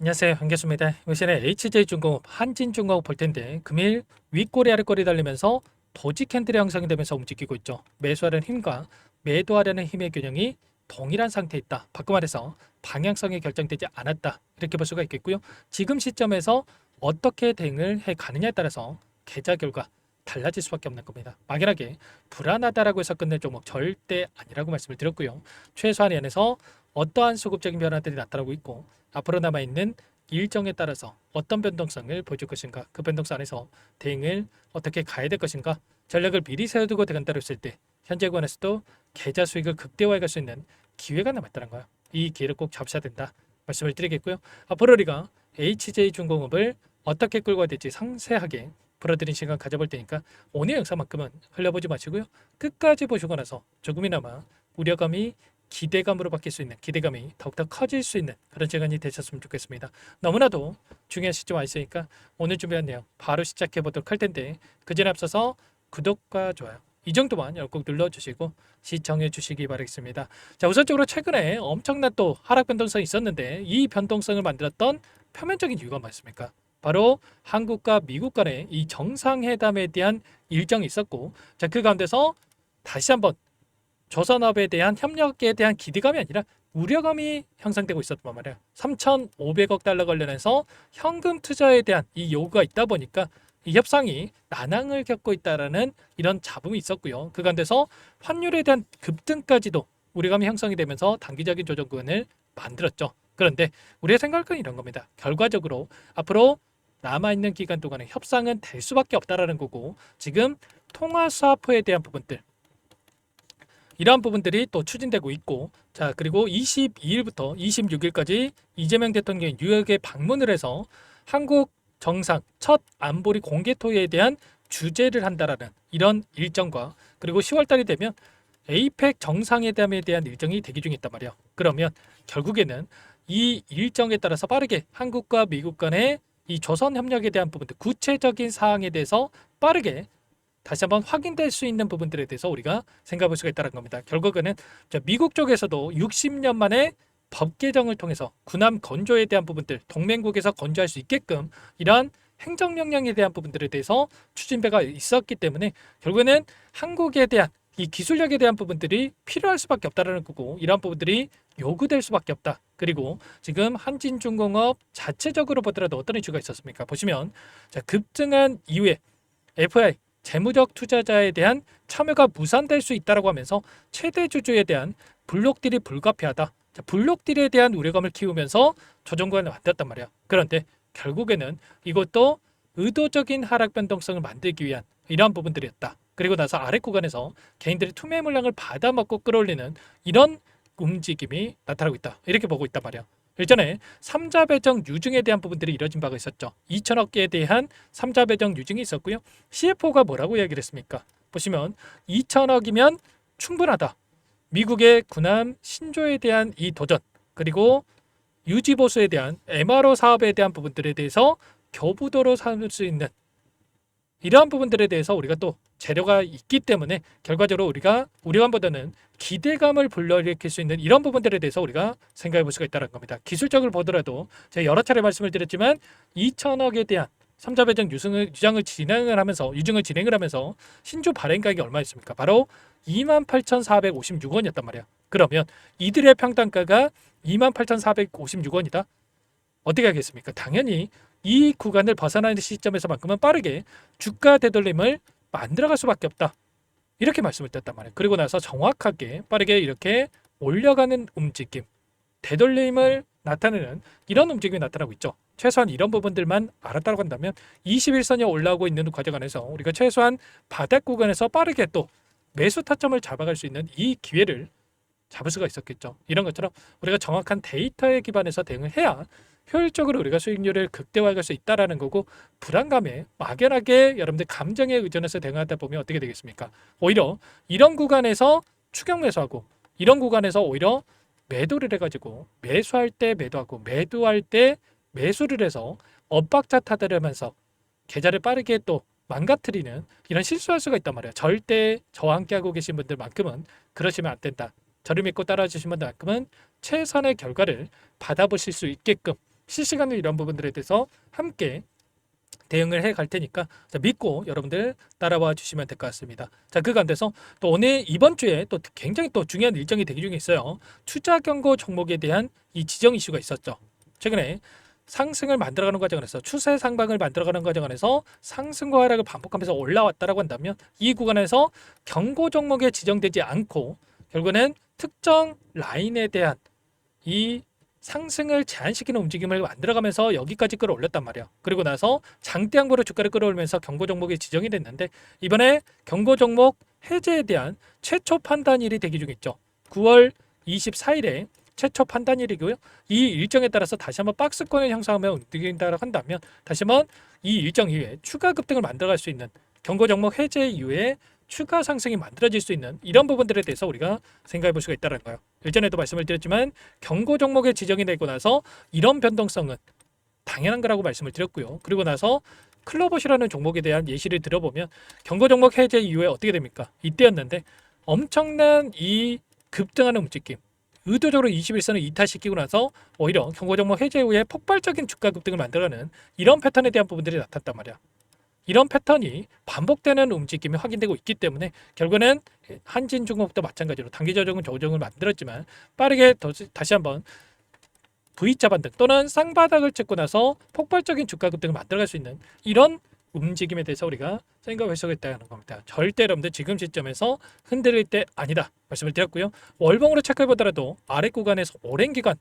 안녕하세요. 반갑습니다. 요새는 HJ중공업, 한진중공업 볼 텐데 금일 윗꼬리 아랫꼬리 달리면서 도지 캔들이 형성이 되면서 움직이고 있죠. 매수하려는 힘과 매도하려는 힘의 균형이 동일한 상태에 있다. 바꿔 말해서 방향성이 결정되지 않았다. 이렇게 볼 수가 있겠고요. 지금 시점에서 어떻게 대응을 해 가느냐에 따라서 계좌 결과 달라질 수밖에 없는 겁니다. 막연하게 불안하다라고 해서 끝낼 종목 절대 아니라고 말씀을 드렸고요. 최소한 연에서 어떠한 수급적인 변화들이 나타나고 있고 앞으로 남아있는 일정에 따라서 어떤 변동성을 보여줄 것인가, 그 변동성 안에서 대응을 어떻게 가야 될 것인가, 전략을 미리 세워두고 대응한다고 했을 때 현재 관에서도 계좌 수익을 극대화해 갈 수 있는 기회가 남았다는 거예요. 이 기회를 꼭 잡으셔야 된다 말씀을 드리겠고요. 앞으로 우리가 HJ중공업을 어떻게 끌고 가야 될지 상세하게 풀어드린 시간 가져볼 테니까 오늘 영상만큼은 흘려보지 마시고요. 끝까지 보시고 나서 조금이나마 우려감이 기대감으로 바뀔 수 있는, 기대감이 더욱더 커질 수 있는 그런 시간이 되셨으면 좋겠습니다. 너무나도 중요한 시점 와 있으니까 오늘 준비한 내용 바로 시작해 보도록 할 텐데 그 전에 앞서서 구독과 좋아요 이 정도만 꼭 눌러주시고 시청해 주시기 바라겠습니다. 자, 우선적으로 최근에 엄청난 또 하락 변동성이 있었는데 이 변동성을 만들었던 표면적인 이유가 뭐였습니까? 바로 한국과 미국 간의 이 정상회담에 대한 일정이 있었고, 자, 그 가운데서 다시 한번 조선업에 대한 협력에 대한 기대감이 아니라 우려감이 형성되고 있었단 말이에요. 3,500억 달러 관련해서 현금 투자에 대한 이 요구가 있다 보니까 이 협상이 난항을 겪고 있다라는 이런 잡음이 있었고요. 그 가운데서 환율에 대한 급등까지도 우려감이 형성이 되면서 단기적인 조정 구간을 만들었죠. 그런데 우리의 생각은 이런 겁니다. 결과적으로 앞으로 남아있는 기간 동안에 협상은 될 수밖에 없다라는 거고, 지금 통화 스와프에 대한 부분들, 이러한 부분들이 또 추진되고 있고, 자, 그리고 22일부터 26일까지 이재명 대통령이 뉴욕에 방문을 해서 한국 정상 첫 안보리 공개 토의에 대한 주재를 한다라는 이런 일정과, 그리고 10월 달이 되면 에이펙 정상회담에 대한 일정이 대기 중에 있단 말이에요. 그러면 결국에는 이 일정에 따라서 빠르게 한국과 미국 간의 이 조선 협력에 대한 부분들, 구체적인 사항에 대해서 빠르게 다시 한번 확인될 수 있는 부분들에 대해서 우리가 생각해 볼 수가 있다는 겁니다. 결국에는 미국 쪽에서도 60년 만에 법 개정을 통해서 군함 건조에 대한 부분들, 동맹국에서 건조할 수 있게끔 이러한 행정명령에 대한 부분들에 대해서 추진배가 있었기 때문에 결국에는 한국에 대한 이 기술력에 대한 부분들이 필요할 수밖에 없다는 거고, 이러한 부분들이 요구될 수밖에 없다. 그리고 지금 한진중공업 자체적으로 보더라도 어떤 이슈가 있었습니까? 보시면, 자, 급증한 이후에 FI 재무적 투자자에 대한 참여가 무산될 수 있다고 하면서 최대 주주에 대한 블록딜이 불가피하다. 자, 블록딜에 대한 우려감을 키우면서 조정구간을 만들었단 말이야. 그런데 결국에는 이것도 의도적인 하락 변동성을 만들기 위한 이러한 부분들이었다. 그리고 나서 아래 구간에서 개인들이 투매 물량을 받아먹고 끌어올리는 이런 움직임이 나타나고 있다. 이렇게 보고 있단 말이야. 일전에 삼자 배정 유증에 대한 부분들이 이뤄진 바가 있었죠. 2천억 개에 대한 삼자 배정 유증이 있었고요. CFO가 뭐라고 이야기를 했습니까? 보시면 2천억이면 충분하다. 미국의 군함 신조에 대한 이 도전, 그리고 유지 보수에 대한 MRO 사업에 대한 부분들에 대해서 교부도로 삼을 수 있는 이러한 부분들에 대해서 우리가 또 재료가 있기 때문에 결과적으로 우리가 우려감보다는 기대감을 불러일으킬 수 있는 이런 부분들에 대해서 우리가 생각해 볼 수가 있다는 겁니다. 기술적으로 보더라도 제가 여러 차례 말씀을 드렸지만 2천억에 대한 삼자 배정 유증을 진행을 하면서 신주 발행 가격이 얼마였습니까? 바로 28,456원이었단 말이에요. 그러면 이들의 평단가가 28,456원이다. 어떻게 하겠습니까? 당연히 이 구간을 벗어나는 시점에서만큼은 빠르게 주가 되돌림을 만들어갈 수밖에 없다. 이렇게 말씀을 드렸단 말이에요. 그리고 나서 정확하게 빠르게 이렇게 올려가는 움직임, 되돌림을 나타내는 이런 움직임이 나타나고 있죠. 최소한 이런 부분들만 알았다고 한다면 21선이 올라오고 있는 과정 안에서 우리가 최소한 바닥 구간에서 빠르게 또 매수 타점을 잡아갈 수 있는 이 기회를 잡을 수가 있었겠죠. 이런 것처럼 우리가 정확한 데이터에 기반해서 대응을 해야 효율적으로 우리가 수익률을 극대화할 수 있다라는 거고, 불안감에 막연하게 여러분들 감정에 의존해서 대응하다 보면 어떻게 되겠습니까? 오히려 이런 구간에서 추격 매수하고 이런 구간에서 오히려 매도를 해가지고 매수할 때 매도하고 매도할 때 매수를 해서 엇박자 타들으면서 계좌를 빠르게 또 망가뜨리는 이런 실수할 수가 있단 말이에요. 절대 저와 함께 하고 계신 분들만큼은 그러시면 안 된다. 저를 믿고 따라주신 분들만큼은 최선의 결과를 받아보실 수 있게끔 실시간으로 이런 부분들에 대해서 함께 대응을 해 갈 테니까 믿고 여러분들 따라와 주시면 될 것 같습니다. 자, 그 가운데서 또 오늘 이번 주에 또 굉장히 또 중요한 일정이 대기 중에 있어요. 투자 경고 종목에 대한 이 지정 이슈가 있었죠. 최근에 상승을 만들어가는 과정에서 추세 상방을 만들어가는 과정에서 상승과 하락을 반복하면서 올라왔다라고 한다면 이 구간에서 경고 종목에 지정되지 않고 결국에는 특정 라인에 대한 이 상승을 제한시키는 움직임을 만들어가면서 여기까지 끌어올렸단 말이야. 그리고 나서 장대 양보로 주가를 끌어올리면서 경고 종목이 지정이 됐는데 이번에 경고 종목 해제에 대한 최초 판단일이 대기 중에 있죠. 9월 24일에 최초 판단일이고요. 이 일정에 따라서 다시 한번 박스권을 형성하며 움직인다고 한다면 다시 한번 이 일정 이후에 추가 급등을 만들어갈 수 있는 경고 종목 해제 이후에 추가 상승이 만들어질 수 있는 이런 부분들에 대해서 우리가 생각해 볼 수가 있다는 거예요. 예전에도 말씀을 드렸지만 경고 종목에 지정이 되고 나서 이런 변동성은 당연한 거라고 말씀을 드렸고요. 그리고 나서 클로봇이라는 종목에 대한 예시를 들어보면 경고 종목 해제 이후에 어떻게 됩니까? 이때였는데 엄청난 이 급등하는 움직임 의도적으로 21선을 이탈시키고 나서 오히려 경고 종목 해제 후에 폭발적인 주가 급등을 만들어가는 이런 패턴에 대한 부분들이 나타났단 말이야. 이런 패턴이 반복되는 움직임이 확인되고 있기 때문에 결국에는 한진중공업도 마찬가지로 단기적인 조정을 만들었지만 빠르게 다시 한번 V자 반등 또는 쌍바닥을 찍고 나서 폭발적인 주가 급등을 만들어갈 수 있는 이런 움직임에 대해서 우리가 생각을 해석했다는 겁니다. 절대 여러분들 지금 시점에서 흔들릴 때 아니다 말씀을 드렸고요. 월봉으로 체크해 보더라도 아래 구간에서 오랜 기간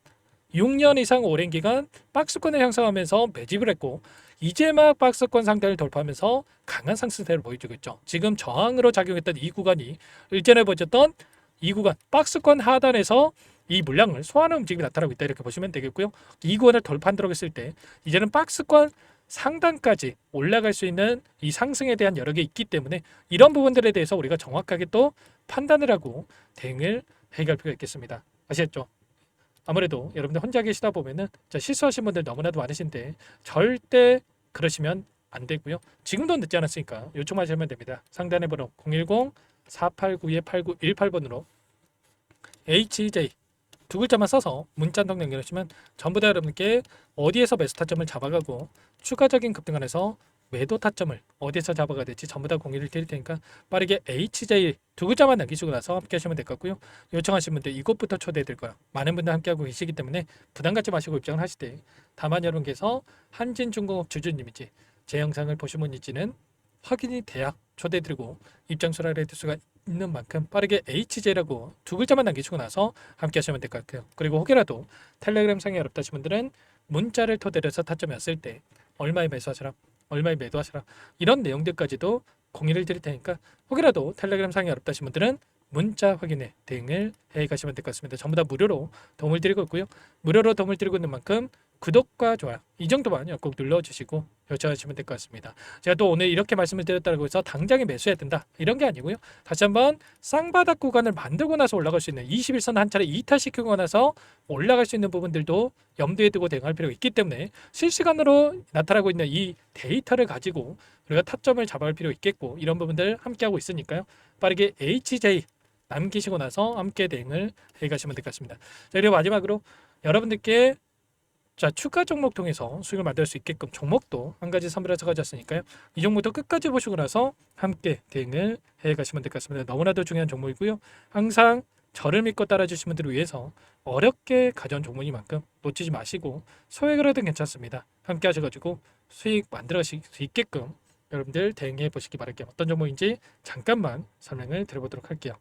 6년 이상 오랜 기간 박스권을 형성하면서 매집을 했고 이제 막 박스권 상태를 돌파하면서 강한 상승세를 보여주고 있죠. 지금 저항으로 작용했던 이 구간이 일전에 보셨던 이 구간 박스권 하단에서 이 물량을 소화하는 움직임이 나타나고 있다 이렇게 보시면 되겠고요. 이 구간을 돌파한 들어갔을 때 이제는 박스권 상단까지 올라갈 수 있는 이 상승에 대한 여러 개 있기 때문에 이런 부분들에 대해서 우리가 정확하게 또 판단을 하고 대응을 해갈 필요가 있겠습니다. 아시겠죠? 아무래도 여러분들 혼자 계시다 보면은 실수하신 분들 너무나도 많으신데 절대 그러시면 안 되고요. 지금도 늦지 않았으니까 요청하시면 됩니다. 상단의 번호 010-489-8918번으로 HJ 두 글자만 써서 문자 한 통 남겨주시면 전부 다 여러분께 어디에서 매수 타점을 잡아가고 추가적인 급등안에서 매도 타점을 어디서 잡아가 될지 전부 다 공유를 드릴 테니까 빠르게 HJ 두 글자만 남기시고 나서 함께 하시면 될 것 같고요. 요청하신 분들 이곳부터 초대해 드릴 거예요. 많은 분들 함께하고 계시기 때문에 부담 갖지 마시고 입장을 하실 때 다만 여러분께서 한진중공업 주주님인지 제 영상을 보신 분인지는 확인이 돼야 초대해 드리고 입장 수락을 해드릴 수가 있는 만큼 빠르게 HJ라고 두 글자만 남기시고 나서 함께 하시면 될 것 같아요. 그리고 혹여라도 텔레그램 상이 어렵다 하신 분들은 문자를 토대로 해서 타점이 왔을 때 얼마에 매수하시라 얼마에 매도하시라 이런 내용들까지도 공유를 드릴 테니까 혹이라도 텔레그램 상이 어렵다 하신 분들은 문자 확인에 대응을 해 가시면 될 것 같습니다. 전부 다 무료로 도움을 드리고 있고요. 무료로 도움을 드리고 있는 만큼 구독과 좋아요 이 정도만 꼭 눌러주시고 요청하시면 될 것 같습니다. 제가 또 오늘 이렇게 말씀을 드렸다고 해서 당장에 매수해야 된다 이런 게 아니고요. 다시 한번 쌍바닥 구간을 만들고 나서 올라갈 수 있는 21선 한 차례 이탈시키고 나서 올라갈 수 있는 부분들도 염두에 두고 대응할 필요가 있기 때문에 실시간으로 나타나고 있는 이 데이터를 가지고 우리가 타점을 잡아갈 필요가 있겠고 이런 부분들 함께하고 있으니까요. 빠르게 HJ 남기시고 나서 함께 대응을 해가시면 될 것 같습니다. 자, 그리고 마지막으로 여러분들께 추가 종목 통해서 수익을 만들 수 있게끔 종목도 한 가지 선별해서 가져왔으니까요. 이 종목도 끝까지 보시고 나서 함께 대응을 해가시면 될 것 같습니다. 너무나도 중요한 종목이고요. 항상 저를 믿고 따라주신 분들을 위해서 어렵게 가져온 종목이만큼 놓치지 마시고 소액을 하든 괜찮습니다. 함께 하셔가지고 수익 만들어가실 수 있게끔 여러분들 대응해 보시기 바랄게요. 어떤 종목인지 잠깐만 설명을 드려보도록 할게요.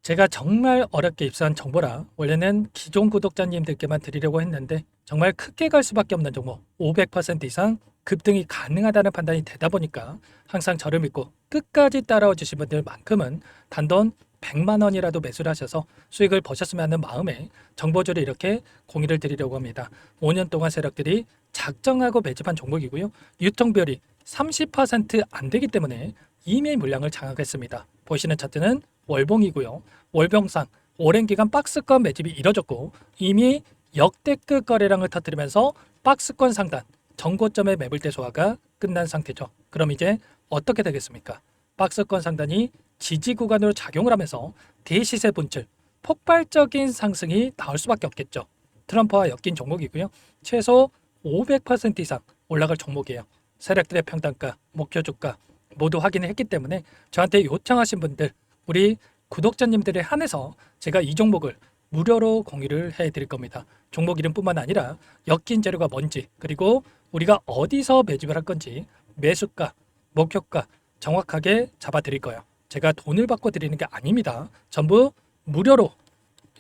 제가 정말 어렵게 입수한 정보라 원래는 기존 구독자님들께만 드리려고 했는데 정말 크게 갈 수밖에 없는 종목 500% 이상 급등이 가능하다는 판단이 되다 보니까 항상 저를 믿고 끝까지 따라와 주신 분들만큼은 단돈 100만 원이라도 매수를 하셔서 수익을 보셨으면 하는 마음에 정보주를 이렇게 공유를 드리려고 합니다. 5년 동안 세력들이 작정하고 매집한 종목이고요. 유통비율이 30% 안 되기 때문에 이미 물량을 장악했습니다. 보시는 차트는 월봉이고요. 월봉상 오랜 기간 박스권 매집이 이뤄졌고 이미 역대급 거래량을 터뜨리면서 박스권 상단 전고점의 매물대 소화가 끝난 상태죠. 그럼 이제 어떻게 되겠습니까? 박스권 상단이 지지 구간으로 작용을 하면서 대시세 분출, 폭발적인 상승이 나올 수밖에 없겠죠. 트럼프와 엮인 종목이고요. 최소 500% 이상 올라갈 종목이에요. 세력들의 평단가, 목표 주가 모두 확인을 했기 때문에 저한테 요청하신 분들, 우리 구독자님들에 한해서 제가 이 종목을 무료로 공유를 해드릴 겁니다. 종목 이름뿐만 아니라 엮인 재료가 뭔지, 그리고 우리가 어디서 매집을 할 건지, 매수가, 목표가 정확하게 잡아드릴 거예요. 제가 돈을 받고 드리는 게 아닙니다. 전부 무료로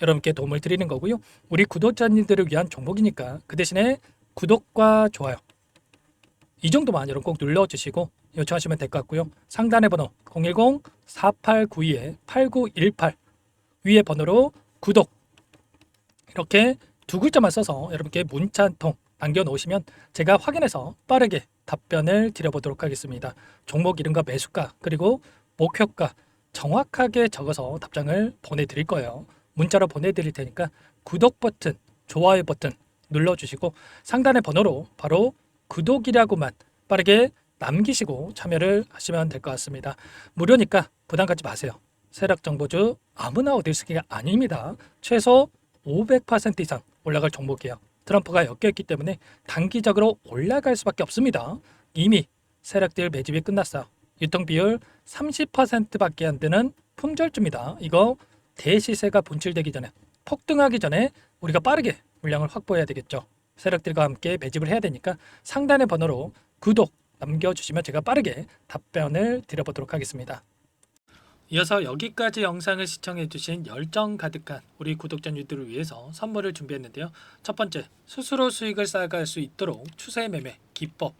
여러분께 도움을 드리는 거고요. 우리 구독자님들을 위한 종목이니까 그 대신에 구독과 좋아요 이 정도만 여러분 꼭 눌러주시고 요청하시면 될 것 같고요. 상단의 번호 010-4892-8918 위에 번호로 구독 이렇게 두 글자만 써서 여러분께 문자 한 통 남겨놓으시면 제가 확인해서 빠르게 답변을 드려보도록 하겠습니다. 종목 이름과 매수가 그리고 목표가 정확하게 적어서 답장을 보내드릴 거예요. 문자로 보내드릴 테니까 구독 버튼, 좋아요 버튼 눌러주시고 상단의 번호로 바로 구독이라고만 빠르게 남기시고 참여를 하시면 될 것 같습니다. 무료니까 부담 갖지 마세요. 세력정보주 아무나 얻을 수 있는 게 아닙니다. 최소 500% 이상 올라갈 종목이에요. 트럼프가 엮여있기 때문에 단기적으로 올라갈 수밖에 없습니다. 이미 세력들 매집이 끝났어요. 유통비율 30%밖에 안 되는 품절주입니다. 이거 대시세가 분출되기 전에 폭등하기 전에 우리가 빠르게 물량을 확보해야 되겠죠. 세력들과 함께 매집을 해야 되니까 상단의 번호로 구독 남겨주시면 제가 빠르게 답변을 드려보도록 하겠습니다. 이어서 여기까지 영상을 시청해주신 열정 가득한 우리 구독자님들을 위해서 선물을 준비했는데요. 첫 번째, 스스로 수익을 쌓아갈 수 있도록 추세 매매 기법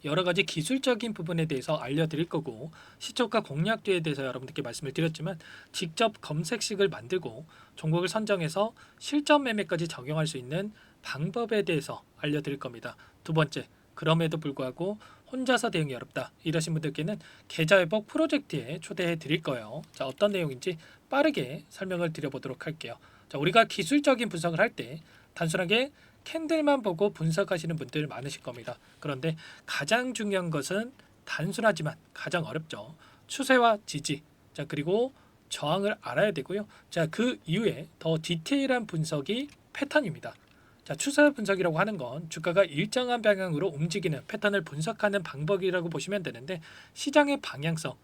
여러가지 기술적인 부분에 대해서 알려드릴 거고, 시초가 공략주에 대해서 여러분들께 말씀을 드렸지만 직접 검색식을 만들고 종목을 선정해서 실전 매매까지 적용할 수 있는 방법에 대해서 알려드릴 겁니다. 두 번째, 그럼에도 불구하고 혼자서 대응이 어렵다 이러신 분들께는 계좌회복 프로젝트에 초대해 드릴 거예요. 자, 어떤 내용인지 빠르게 설명을 드려보도록 할게요. 자, 우리가 기술적인 분석을 할 때 단순하게 캔들만 보고 분석하시는 분들 많으실 겁니다. 그런데 가장 중요한 것은 단순하지만 가장 어렵죠. 추세와 지지, 자 그리고 저항을 알아야 되고요. 자, 그 이후에 더 디테일한 분석이 패턴입니다. 자, 추세 분석이라고 하는 건 주가가 일정한 방향으로 움직이는 패턴을 분석하는 방법이라고 보시면 되는데, 시장의 방향성,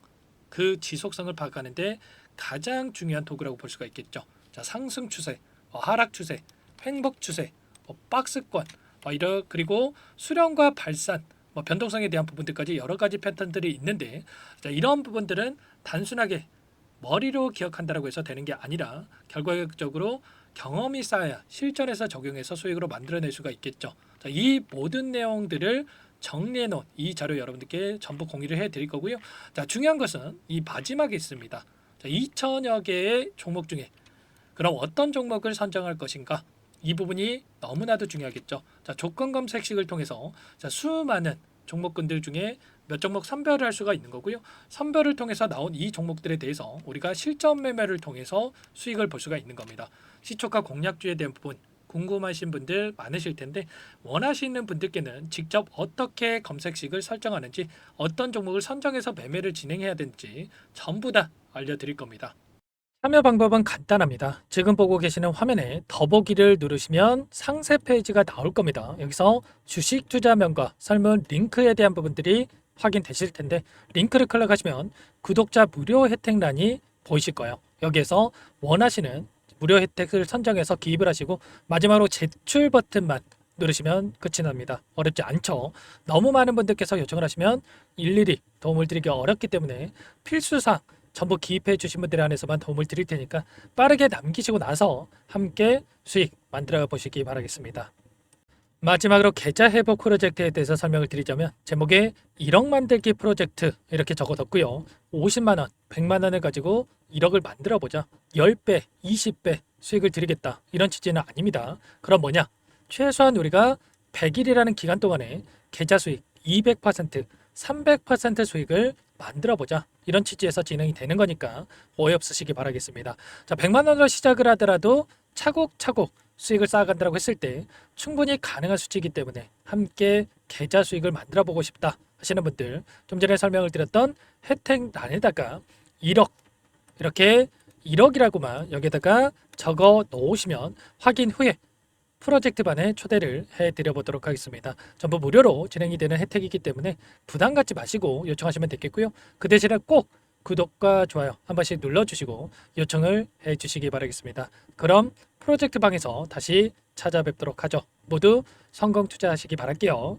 그 지속성을 파악하는데 가장 중요한 도구라고 볼 수가 있겠죠. 자, 상승 추세, 하락 추세, 횡복 추세, 박스권, 그리고 수렴과 발산, 변동성에 대한 부분들까지 여러 가지 패턴들이 있는데, 자, 이런 부분들은 단순하게 머리로 기억한다고 해서 되는 게 아니라 결과적으로 경험이 쌓아야 실전에서 적용해서 수익으로 만들어낼 수가 있겠죠. 자, 이 모든 내용들을 정리해 놓은 이 자료 여러분들께 전부 공유를 해 드릴 거고요. 자, 중요한 것은 이 마지막에 있습니다. 자, 2천여 개의 종목 중에 그럼 어떤 종목을 선정할 것인가? 이 부분이 너무나도 중요하겠죠. 자, 조건 검색식을 통해서 자, 수많은 종목군들 중에 몇 종목 선별을 할 수가 있는 거고요. 선별을 통해서 나온 이 종목들에 대해서 우리가 실전 매매를 통해서 수익을 볼 수가 있는 겁니다. 시초가 공략주에 대한 부분 궁금하신 분들 많으실 텐데, 원하시는 분들께는 직접 어떻게 검색식을 설정하는지, 어떤 종목을 선정해서 매매를 진행해야 되는지 전부 다 알려드릴 겁니다. 참여 방법은 간단합니다. 지금 보고 계시는 화면에 더보기를 누르시면 상세 페이지가 나올 겁니다. 여기서 주식 투자명과 설문 링크에 대한 부분들이 확인되실 텐데, 링크를 클릭하시면 구독자 무료 혜택란이 보이실 거예요. 여기에서 원하시는 무료 혜택을 선정해서 기입을 하시고 마지막으로 제출 버튼만 누르시면 끝이 납니다. 어렵지 않죠? 너무 많은 분들께서 요청을 하시면 일일이 도움을 드리기 어렵기 때문에 필수사항 전부 기입해 주신 분들에 한해서만 도움을 드릴 테니까 빠르게 남기시고 나서 함께 수익 만들어 보시기 바라겠습니다. 마지막으로 계좌 회복 프로젝트에 대해서 설명을 드리자면, 제목에 1억 만들기 프로젝트 이렇게 적어뒀고요. 50만 원, 100만 원을 가지고 1억을 만들어 보자, 10배, 20배 수익을 드리겠다 이런 취지는 아닙니다. 그럼 뭐냐? 최소한 우리가 100일이라는 기간 동안에 계좌 수익 200%, 300% 수익을 만들어 보자 이런 취지에서 진행이 되는 거니까 오해 없으시기 바라겠습니다. 자, 100만 원으로 시작을 하더라도 차곡차곡 수익을 쌓아간다고 했을 때 충분히 가능한 수치이기 때문에 함께 계좌 수익을 만들어 보고 싶다 하시는 분들, 좀 전에 설명을 드렸던 혜택란에다가 1억 이렇게 1억이라고만 여기다가 적어 놓으시면 확인 후에 프로젝트 반에 초대를 해드려 보도록 하겠습니다. 전부 무료로 진행이 되는 혜택이기 때문에 부담 갖지 마시고 요청하시면 되겠고요. 그 대신에 꼭 구독과 좋아요 한 번씩 눌러주시고 요청을 해주시기 바라겠습니다. 그럼 프로젝트 방에서 다시 찾아뵙도록 하죠. 모두 성공 투자하시기 바랄게요.